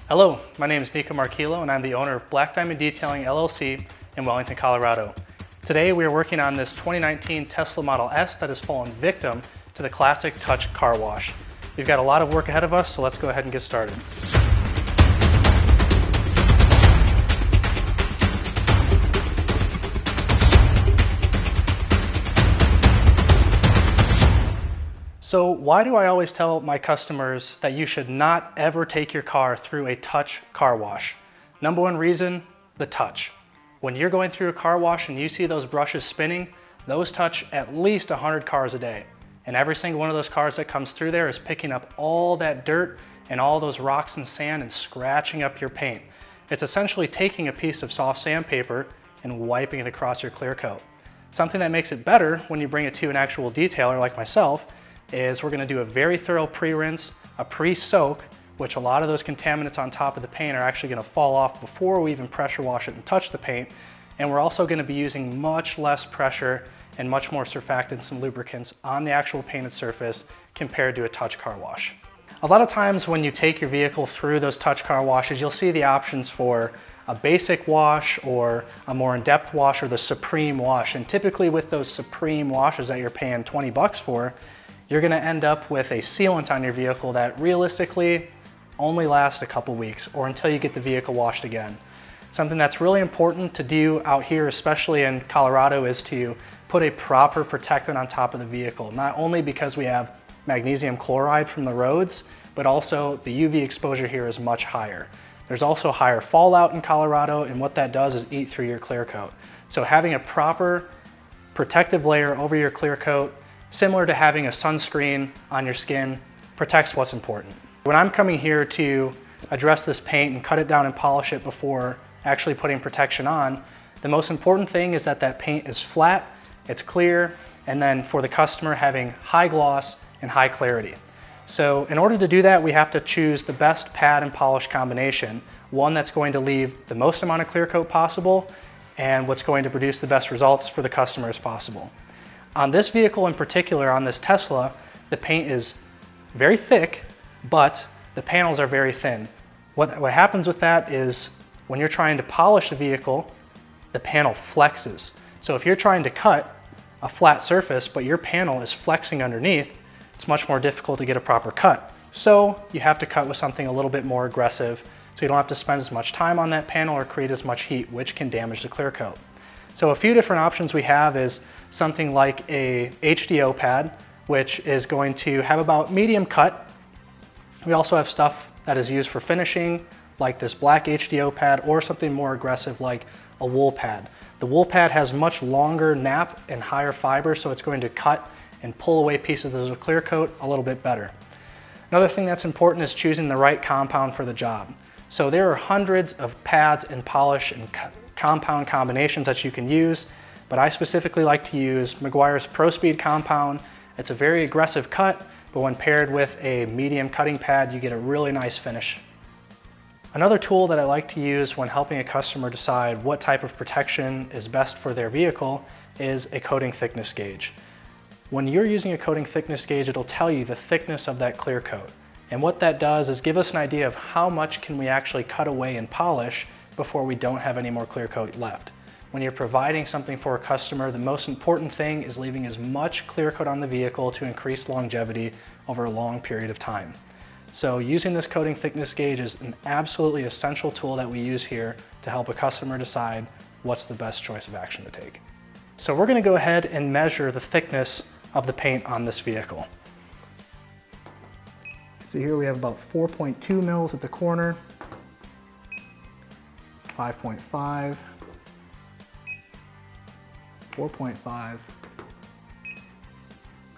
Hello, my name is Nico Marquillo and I'm the owner of Black Diamond Detailing LLC in Wellington, Colorado. Today we are working on this 2019 Tesla Model S that has fallen victim to the classic touch car wash. We've got a lot of work ahead of us, so let's go ahead and get started. So why do I always tell my customers that you should not ever take your car through a touch car wash? Number one reason, the touch. When you're going through a car wash and you see those brushes spinning, those touch at least 100 cars a day. And every single one of those cars that comes through there is picking up all that dirt and all those rocks and sand and scratching up your paint. It's essentially taking a piece of soft sandpaper and wiping it across your clear coat. Something that makes it better when you bring it to an actual detailer like myself is we're going to do a very thorough pre-rinse, a pre-soak, which a lot of those contaminants on top of the paint are actually going to fall off before we even pressure wash it and touch the paint. And we're also going to be using much less pressure and much more surfactants and lubricants on the actual painted surface compared to a touch car wash. A lot of times when you take your vehicle through those touch car washes, you'll see the options for a basic wash or a more in-depth wash or the supreme wash. And typically with those supreme washes that you're paying 20 bucks for, you're going to end up with a sealant on your vehicle that realistically only lasts a couple weeks or until you get the vehicle washed again. Something that's really important to do out here, especially in Colorado, is to put a proper protectant on top of the vehicle. Not only because we have magnesium chloride from the roads, but also the UV exposure here is much higher. There's also higher fallout in Colorado, and what that does is eat through your clear coat. So having a proper protective layer over your clear coat, similar to having a sunscreen on your skin, protects what's important. When I'm coming here to address this paint and cut it down and polish it before actually putting protection on, the most important thing is that that paint is flat, it's clear, and then for the customer having high gloss and high clarity. So in order to do that, we have to choose the best pad and polish combination, one that's going to leave the most amount of clear coat possible and what's going to produce the best results for the customer as possible. On this vehicle in particular, on this Tesla, the paint is very thick, but the panels are very thin. What happens with that is when you're trying to polish the vehicle, the panel flexes. So if you're trying to cut a flat surface, but your panel is flexing underneath, it's much more difficult to get a proper cut. So you have to cut with something a little bit more aggressive, so you don't have to spend as much time on that panel or create as much heat, which can damage the clear coat. So a few different options we have is something like a HDO pad, which is going to have about medium cut. We also have stuff that is used for finishing, like this black HDO pad, or something more aggressive like a wool pad. The wool pad has much longer nap and higher fiber, so it's going to cut and pull away pieces of the clear coat a little bit better. Another thing that's important is choosing the right compound for the job. So there are hundreds of pads and polish and compound combinations that you can use, but I specifically like to use Meguiar's ProSpeed compound. It's a very aggressive cut, but when paired with a medium cutting pad, you get a really nice finish. Another tool that I like to use when helping a customer decide what type of protection is best for their vehicle is a coating thickness gauge. When you're using a coating thickness gauge, it'll tell you the thickness of that clear coat. And what that does is give us an idea of how much can we actually cut away and polish before we don't have any more clear coat left. When you're providing something for a customer, the most important thing is leaving as much clear coat on the vehicle to increase longevity over a long period of time. So using this coating thickness gauge is an absolutely essential tool that we use here to help a customer decide what's the best choice of action to take. So we're going to go ahead and measure the thickness of the paint on this vehicle. So here we have about 4.2 mils at the corner, 5.5, 4.5,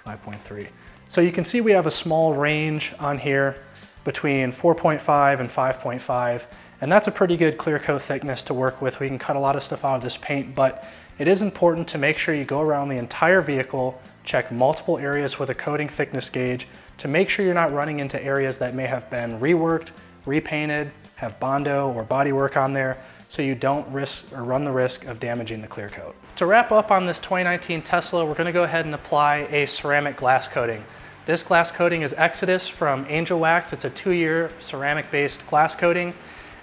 5.3. So you can see we have a small range on here between 4.5 and 5.5, and that's a pretty good clear coat thickness to work with. We can cut a lot of stuff out of this paint, but it is important to make sure you go around the entire vehicle, check multiple areas with a coating thickness gauge to make sure you're not running into areas that may have been reworked, repainted, have Bondo or bodywork on there, so you don't risk or run the risk of damaging the clear coat. To wrap up on this 2019 Tesla, we're going to go ahead and apply a ceramic glass coating. This glass coating is Exodus from Angel Wax. It's a 2-year ceramic-based glass coating.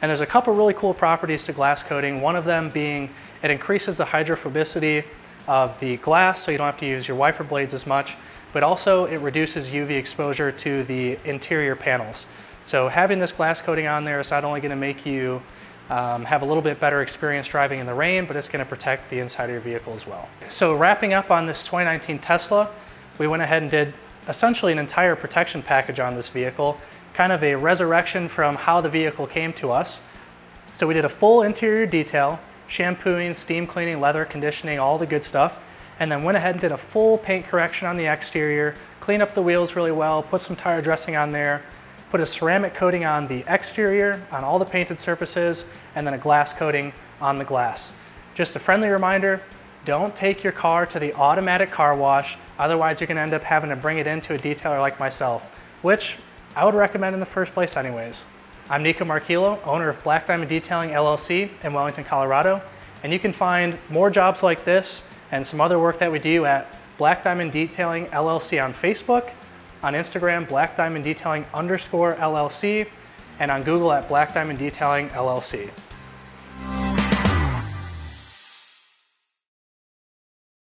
And there's a couple really cool properties to glass coating. One of them being it increases the hydrophobicity of the glass, so you don't have to use your wiper blades as much, but also it reduces UV exposure to the interior panels. So having this glass coating on there is not only going to make you have a little bit better experience driving in the rain, but it's going to protect the inside of your vehicle as well. So wrapping up on this 2019 Tesla, we went ahead and did essentially an entire protection package on this vehicle, kind of a resurrection from how the vehicle came to us. So we did a full interior detail, shampooing, steam cleaning, leather conditioning, all the good stuff, and then went ahead and did a full paint correction on the exterior, cleaned up the wheels really well, put some tire dressing on there, put a ceramic coating on the exterior, on all the painted surfaces, and then a glass coating on the glass. Just a friendly reminder, don't take your car to the automatic car wash, otherwise you're going to end up having to bring it into a detailer like myself, which I would recommend in the first place anyways. I'm Nico Marquillo, owner of Black Diamond Detailing LLC in Wellington, Colorado, and you can find more jobs like this and some other work that we do at Black Diamond Detailing LLC on Facebook, on Instagram, Black Diamond Detailing _LLC, and on Google at Black Diamond Detailing LLC.